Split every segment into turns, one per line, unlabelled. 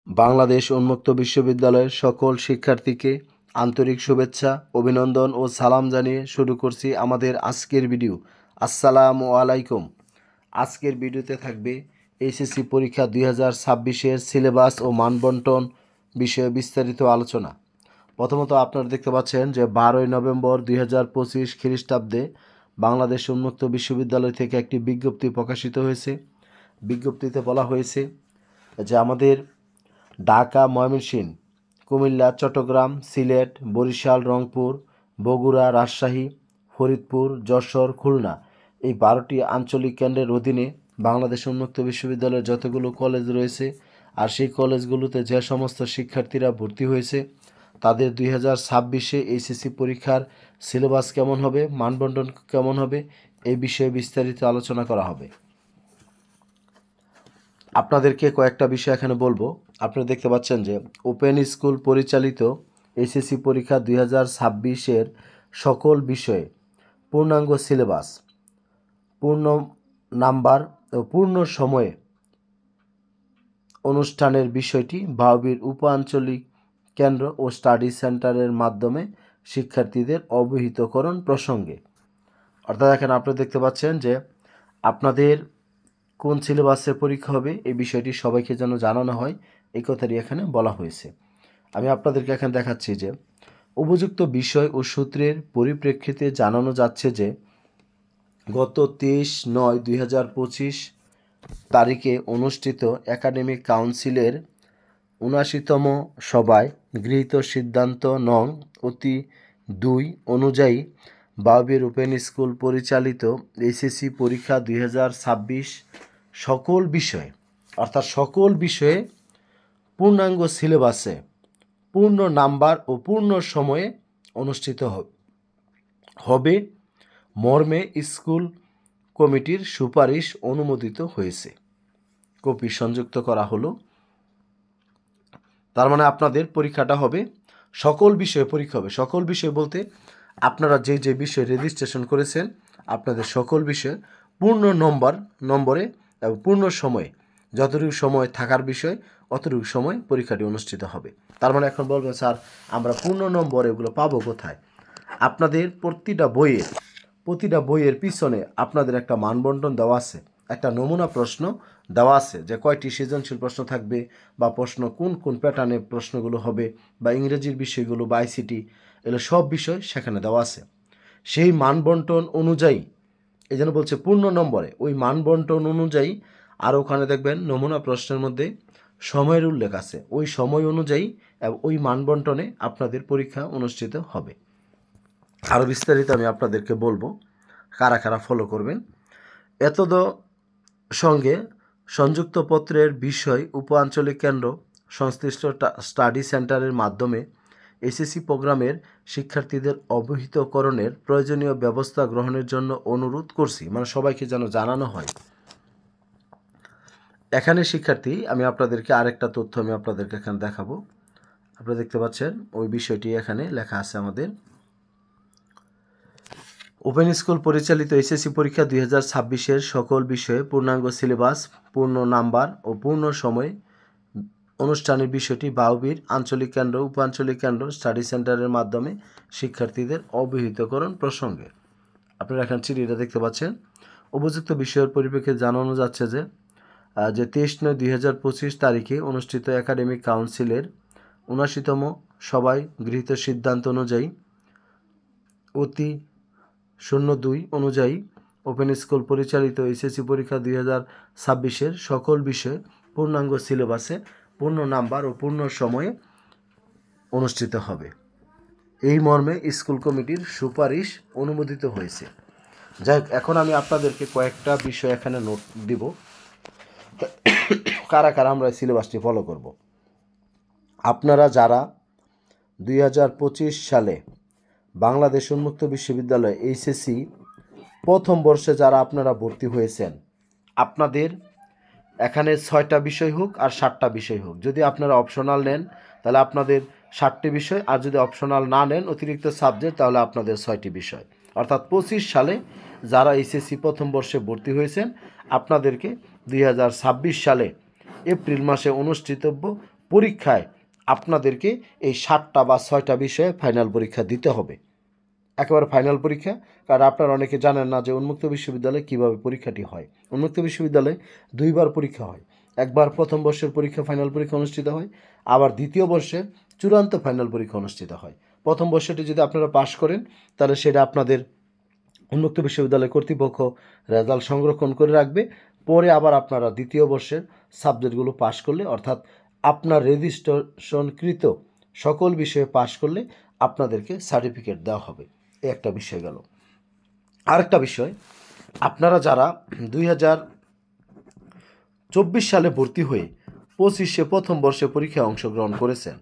বাংলাদেশ উন্মুক্ত বিশ্ববিদ্যালয়ের সকল শিক্ষার্থীকে আন্তরিক শুভেচ্ছা, অভিনন্দন ও সালাম জানিয়ে শুরু করছি আমাদের আজকের ভিডিও। আসসালামু আলাইকুম। আজকের ভিডিওতে থাকবে এইচএসসি পরীক্ষা 2026-এর সিলেবাস ও মানবন্টন বিষয়ে বিস্তারিত আলোচনা। প্রথমত আপনারা দেখতে পাচ্ছেন যে 12ই নভেম্বর 2025 খ্রিস্টাব্দে বাংলাদেশ উন্মুক্ত বিশ্ববিদ্যালয় থেকে একটি বিজ্ঞপ্তি প্রকাশিত হয়েছে। বিজ্ঞপ্তিতে বলা হয়েছে যে আমাদের ঢাকা, ময়মনসিংহ, কুমিল্লা, চট্টগ্রাম, সিলেট, বরিশাল, রংপুর, বগুড়া, রাজশাহী, ফরিদপুর, যশোর, খুলনা এই 12টি আঞ্চলিক কেন্দ্রের অধীনে বাংলাদেশ উন্মুক্ত বিশ্ববিদ্যালয়ের যতগুলো কলেজ রয়েছে আর সেই কলেজগুলোতে যে সমস্ত শিক্ষার্থীরা ভর্তি হয়েছে তাদের 2026-এ এইচএসসি পরীক্ষার সিলেবাস কেমন হবে, মানবন্টন কেমন হবে এই বিষয়ে বিস্তারিত আলোচনা করা হবে। আপনাদেরকে কয়েকটা বিষয় এখানে বলবো। আপনারা দেখতে পাচ্ছেন যে ওপেন স্কুল পরিচালিত এইচএসসি পরীক্ষা 2026-এর সকল বিষয়ে পূর্ণাঙ্গ সিলেবাস, পূর্ণ নাম্বার ও পূর্ণ সময়ে অনুষ্ঠানের বিষয়টি বাউবির উপ আঞ্চলিক কেন্দ্র ও স্টাডি সেন্টারের মাধ্যমে শিক্ষার্থীদের অবহিতকরণ প্রসঙ্গে। অর্থাৎ এখানে আপনারা দেখতে পাচ্ছেন যে আপনাদের কোন সিলেবাসের পরীক্ষা হবে এই বিষয়টি সবাইকে যেন জানানো হয়, এই কথাটি এখানে বলা হয়েছে। আমি আপনাদেরকে এখানে দেখাচ্ছি যে উপযুক্ত বিষয় ও সূত্রের পরিপ্রেক্ষিতে জানানো যাচ্ছে যে গত 23/9/2025 তারিখে অনুষ্ঠিত একাডেমিক কাউন্সিলের ৭৯তম সভায় গৃহীত সিদ্ধান্ত নং অতি 2 অনুযায়ী বাউবির ওপেন স্কুল পরিচালিত এইচএসসি পরীক্ষা 2026 সকল বিষয়ে অর্থাৎ সকল বিষয়ে পূর্ণাঙ্গ সিলেবাসে পূর্ণ নাম্বার ও পূর্ণ সময়ে অনুষ্ঠিত হবে মর্মে স্কুল কমিটির সুপারিশ অনুমোদিত হয়েছে। কপি সংযুক্ত করা হলো। তার মানে আপনাদের পরীক্ষাটা হবে সকল বিষয়ে পরীক্ষা হবে। সকল বিষয় বলতে আপনারা যে যে বিষয়ে রেজিস্ট্রেশন করেছেন আপনাদের সকল বিষয়ে পূর্ণ নম্বরে এবং পূর্ণ সময়ে যতটুকু সময় থাকার বিষয় অতটুকু সময় পরীক্ষাটি অনুষ্ঠিত হবে। তার মানে এখন বলবেন স্যার আমরা পূর্ণ নম্বর এগুলো পাবো কোথায়? আপনাদের প্রতিটা বইয়ের পিছনে আপনাদের একটা মানবন্টন দেওয়া আছে, একটা নমুনা প্রশ্ন দেওয়া আছে যে কয়টি সৃজনশীল প্রশ্ন থাকবে বা প্রশ্ন কোন কোন প্যাটার্নে প্রশ্নগুলো হবে বা ইংরেজির বিষয়গুলো বা আইসিটি এগুলো সব বিষয় সেখানে দেওয়া আছে। সেই মানবন্টন অনুযায়ী এই জন্য বলছে পূর্ণ নম্বরে ওই মানবন্টন অনুযায়ী আর ওখানে দেখবেন নমুনা প্রশ্নের মধ্যে সময়ের উল্লেখ আছে। ওই সময় অনুযায়ী ওই মানবন্টনে আপনাদের পরীক্ষা অনুষ্ঠিত হবে। আরও বিস্তারিত আমি আপনাদেরকে বলবো কারা কারা ফলো করবেন। এতদ সঙ্গে সংযুক্ত পত্রের বিষয় উপ আঞ্চলিক কেন্দ্র সংশ্লিষ্ট স্টাডি সেন্টারের মাধ্যমে এসএসসি প্রোগ্রামের শিক্ষার্থীদের অবহিতকরণের প্রয়োজনীয় ব্যবস্থা গ্রহণের জন্য অনুরোধ করছি। মানে সবাইকে যেন জানানো হয়। এখানে শিক্ষার্থী আমি আপনাদেরকে আরেকটা তথ্য আমি আপনাদেরকে এখানে দেখাবো। আপনারা দেখতে পাচ্ছেন ওই বিষয়টি এখানে লেখা আছে আমাদের। ওপেন স্কুল পরিচালিত এইচএসসি পরীক্ষা 2026-এর সকল বিষয়ে পূর্ণাঙ্গ সিলেবাস, পূর্ণ নাম্বার ও পূর্ণ সময়ে অনুষ্ঠানের বিষয়টি বাউবির আঞ্চলিক কেন্দ্র উপ আঞ্চলিক কেন্দ্র স্টাডি সেন্টারের মাধ্যমে শিক্ষার্থীদের অবহিতকরণ প্রসঙ্গে। আপনারা এখানে চিঠিটা দেখতে পাচ্ছেন। উপযুক্ত বিষয়ের পরিপ্রেক্ষিতে জানানো যাচ্ছে যে 23/9/2025 তারিখে অনুষ্ঠিত একাডেমিক কাউন্সিলের ৭৯তম সভায় গৃহীত সিদ্ধান্ত অনুযায়ী অতি 02 অনুযায়ী ওপেন স্কুল পরিচালিত এইচএসসি পরীক্ষা 2026-এর সকল বিষয়ে পূর্ণাঙ্গ সিলেবাসে পূর্ণ নাম্বার ও পূর্ণ সময়ে অনুষ্ঠিত হবে। এই মর্মে স্কুল কমিটির সুপারিশ অনুমোদিত হয়েছে। যাই হোক, এখন আমি আপনাদেরকে কয়েকটা বিষয় এখানে নোট দিব কারা কারা আমরা সিলেবাসটি ফলো করব। আপনারা যারা 2025 সালে বাংলাদেশ উন্মুক্ত বিশ্ববিদ্যালয় এইচএসসি প্রথম বর্ষে যারা আপনারা ভর্তি হয়েছেন আপনাদের এখানে 6টা বিষয় হোক আর 7টা বিষয় হোক, যদি আপনারা অপশনাল নেন তাহলে আপনাদের 7টি বিষয়, আর যদি অপশনাল না নেন অতিরিক্ত সাবজেক্ট তাহলে আপনাদের 6টি বিষয়। অর্থাৎ 25 সালে যারা এইচএসসি প্রথম বর্ষে ভর্তি হয়েছেন আপনাদেরকে 2026 সালে এপ্রিল মাসে অনুষ্ঠিতব্য পরীক্ষায় আপনাদেরকে এই 7টা বা 6টা বিষয়ে ফাইনাল পরীক্ষা দিতে হবে, একেবারে ফাইনাল পরীক্ষা। কারণ আপনারা অনেকে জানেন না যে উন্মুক্ত বিশ্ববিদ্যালয়ে কীভাবে পরীক্ষাটি হয়। উন্মুক্ত বিশ্ববিদ্যালয়ে 2বার পরীক্ষা হয়। একবার প্রথম বর্ষের পরীক্ষা ফাইনাল পরীক্ষা অনুষ্ঠিত হয়, আবার দ্বিতীয় বর্ষে চূড়ান্ত ফাইনাল পরীক্ষা অনুষ্ঠিত হয়। প্রথম বর্ষটি যদি আপনারা পাশ করেন তাহলে সেটা আপনাদের উন্মুক্ত বিশ্ববিদ্যালয় কর্তৃপক্ষ রেজাল্ট সংরক্ষণ করে রাখবে। পরে আবার আপনারা দ্বিতীয় বর্ষের সাবজেক্টগুলো পাশ করলে, অর্থাৎ আপনার রেজিস্ট্রেশনকৃত সকল বিষয়ে পাশ করলে আপনাদেরকে সার্টিফিকেট দেওয়া হবে। এই একটা বিষয় গেল। আরেকটা বিষয়, আপনারা যারা 2024 সালে ভর্তি হয়ে 25-এ প্রথম বর্ষে পরীক্ষায় অংশগ্রহণ করেছেন,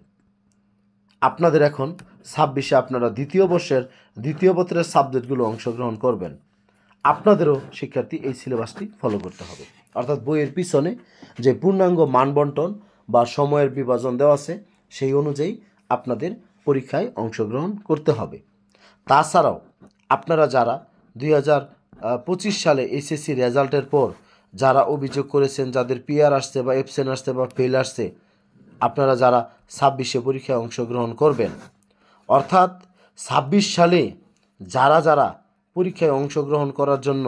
আপনাদের এখন 26-এ আপনারা দ্বিতীয় বর্ষের দ্বিতীয় পত্রের সাবজেক্টগুলো অংশগ্রহণ করবেন। আপনাদেরও শিক্ষার্থী এই সিলেবাসটি ফলো করতে হবে, অর্থাৎ বইয়ের পিছনে যে পূর্ণাঙ্গ মানবন্টন বা সময়ের বিভাজন দেওয়া আছে সেই অনুযায়ী আপনাদের পরীক্ষায় অংশগ্রহণ করতে হবে। তাছাড়াও আপনারা যারা 2025 সালে এসএসসি রেজাল্টের পর যারা অভিযোগ করেছেন, যাদের পিআর আসছে বা অ্যাবসেন্ট আসছে বা ফেল আসছে, আপনারা যারা 26-এ পরীক্ষায় অংশগ্রহণ করবেন, অর্থাৎ 26 সালে যারা পরীক্ষায় অংশগ্রহণ করার জন্য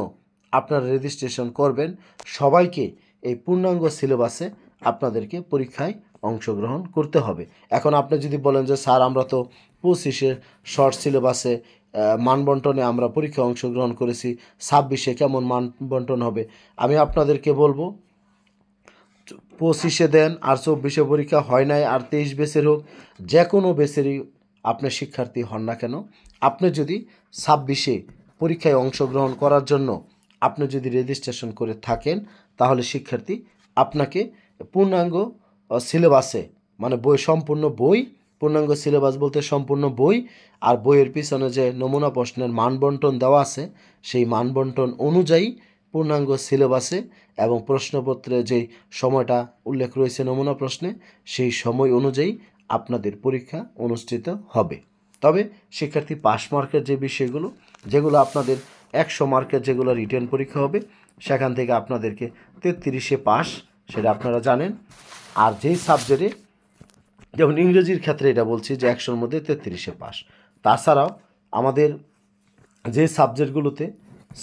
আপনারা রেজিস্ট্রেশন করবেন, সবাইকে এই পূর্ণাঙ্গ সিলেবাসে আপনাদেরকে পরীক্ষায় অংশগ্রহণ করতে হবে। এখন আপনি যদি বলেন যে স্যার আমরা তো 25-এর শর্ট সিলেবাসে মানবন্টনে আমরা পরীক্ষায় অংশগ্রহণ করেছি, 26-এ কেমন মানবন্টন হবে? আমি আপনাদেরকে বলবো 25-এ দেন আর 24-এ পরীক্ষা হয় নাই, আর 23 বেসের হোক, যে কোনো বেসেরই আপনি শিক্ষার্থী হন না কেন, আপনি যদি 26-এ পরীক্ষায় অংশগ্রহণ করার জন্য আপনি যদি রেজিস্ট্রেশন করে থাকেন, তাহলে শিক্ষার্থী আপনাকে পূর্ণাঙ্গ সিলেবাসে, মানে সম্পূর্ণ বই, পূর্ণাঙ্গ সিলেবাস বলতে সম্পূর্ণ বই আর বইয়ের পিছনে যে নমুনা প্রশ্নের মানবন্টন দেওয়া আছে সেই মানবন্টন অনুযায়ী পূর্ণাঙ্গ সিলেবাসে এবং প্রশ্নপত্রে যেই সময়টা উল্লেখ রয়েছে নমুনা প্রশ্নে, সেই সময় অনুযায়ী আপনাদের পরীক্ষা অনুষ্ঠিত হবে। তবে শিক্ষার্থী পাস মার্কের যে বিষয়গুলো, যেগুলো আপনাদের 100 মার্কের যেগুলো রিটেন পরীক্ষা হবে, সেখান থেকে আপনাদেরকে 33-এ পাস, সেটা আপনারা জানেন। আর যেই সাবজেক্টে, যেমন ইংরেজির ক্ষেত্রে এটা বলছি যে 100-র মধ্যে 33-এ পাস। তাছাড়াও আমাদের যে সাবজেক্টগুলোতে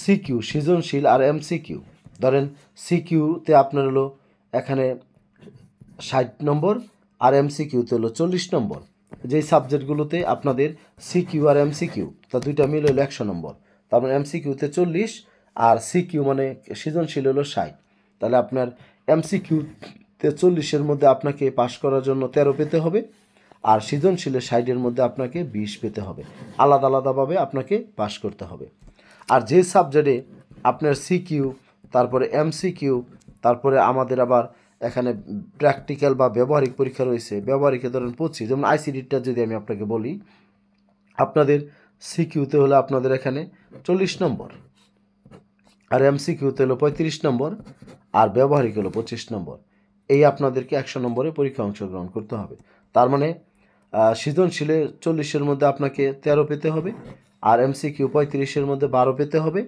সিকিউ, সৃজনশীল আর এমসিকিউ, ধরেন সিকিউতে আপনার হলো এখানে 60 নম্বর আর এমসিকিউতে হলো 40 নম্বর। যেই সাবজেক্টগুলোতে আপনাদের সিকিউ আর এমসিকিউ তা দুইটা মিলে হলো 100 নম্বর, তারপর এমসিকিউতে 40 আর সিকিউ মানে সৃজনশীল হলো 60, তাহলে আপনার এমসিকিউতে 40-এর মধ্যে আপনাকে পাশ করার জন্য 13 পেতে হবে, আর সৃজনশীলের 60-এর মধ্যে আপনাকে 20 পেতে হবে। আলাদা আলাদাভাবে আপনাকে পাশ করতে হবে। আর যে সাবজেক্টে আপনার সিকিউ, তারপরে এমসিকিউ, তারপরে আমাদের আবার এখানে প্র্যাকটিক্যাল বা ব্যবহারিক পরীক্ষা রয়েছে, ব্যবহারিকে ধরেন 25, যেমন আইসিডিটা যদি আমি আপনাকে বলি, আপনাদের সিকিউতে হলো আপনাদের এখানে 40 নম্বর, আর এমসিকিউতে হলো 35 নম্বর, আর ব্যবহারিক হলো 25 নম্বর। এই আপনাদেরকে 100 নম্বরে পরীক্ষা অংশগ্রহণ করতে হবে। তার মানে সৃজনশীলে 40-এর মধ্যে আপনাকে 13 পেতে হবে, আর এমসিকিউ 35-এর মধ্যে 12 পেতে হবে,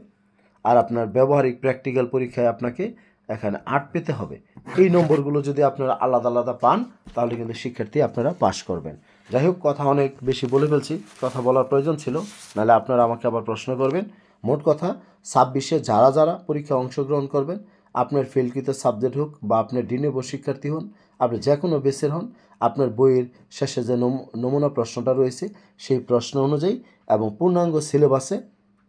আর আপনার ব্যবহারিক প্র্যাকটিক্যাল পরীক্ষায় আপনাকে এখানে 8 পেতে হবে। এই নম্বরগুলো যদি আপনারা আলাদা আলাদা পান তাহলে কিন্তু শিক্ষার্থী আপনারা পাশ করবেন। যাই হোক, কথা অনেক বেশি বলে ফেলছি, কথা বলার প্রয়োজন ছিল, নাহলে আপনারা আমাকে আবার প্রশ্ন করবেন। মোট কথা 26-এ যারা পরীক্ষায় অংশগ্রহণ করবেন, আপনার ফেলকৃত সাবজেক্ট হোক বা আপনার ডিনেবো শিক্ষার্থী হন, আপনি যে কোনো বেসের হন, আপনার বইয়ের শেষে যে নমুনা প্রশ্নটা রয়েছে সেই প্রশ্ন অনুযায়ী এবং পূর্ণাঙ্গ সিলেবাসে,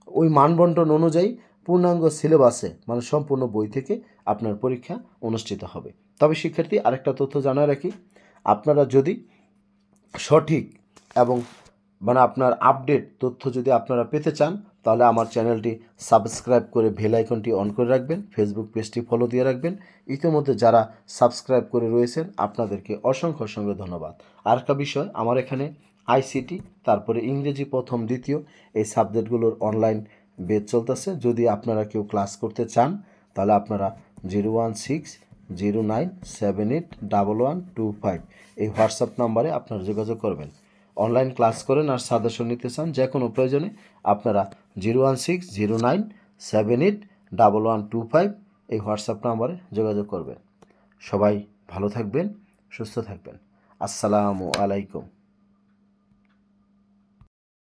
ওই মানবন্টন অনুযায়ী পূর্ণাঙ্গ সিলেবাসে, মানে সম্পূর্ণ বই থেকে আপনার পরীক্ষা অনুষ্ঠিত হবে। তবে শিক্ষার্থী আরেকটা তথ্য জানায় রাখি, আপনারা যদি সঠিক এবং মানে আপনার আপডেট তথ্য যদি আপনারা পেতে চান, তাহলে আমার চ্যানেলটি সাবস্ক্রাইব করে বেল আইকনটি অন করে রাখবেন, ফেসবুক পেজটি ফলো দিয়ে রাখবেন। ইতিমধ্যে যারা সাবস্ক্রাইব করে রয়েছেন আপনাদেরকে অসংখ্য অসংখ্য ধন্যবাদ। আরেকটা বিষয়, আমার এখানে আইসিটি, তারপরে ইংরেজি প্রথম দ্বিতীয় এই সাবজেক্টগুলোর অনলাইন বেচ চলতেছে। যদি আপনারা কেউ ক্লাস করতে চান তাহলে আপনারা 01609781125 এই হোয়াটসঅ্যাপ নাম্বারে আপনারা যোগাযোগ করবেন। অনলাইন ক্লাস করেন আর সাজেশন নিতে চান, যে কোনো প্রয়োজনে আপনারা 01609781125 এই হোয়াটসঅ্যাপ নাম্বারে যোগাযোগ করবেন। সবাই ভালো থাকবেন, সুস্থ থাকবেন। আসসালামু আলাইকুম।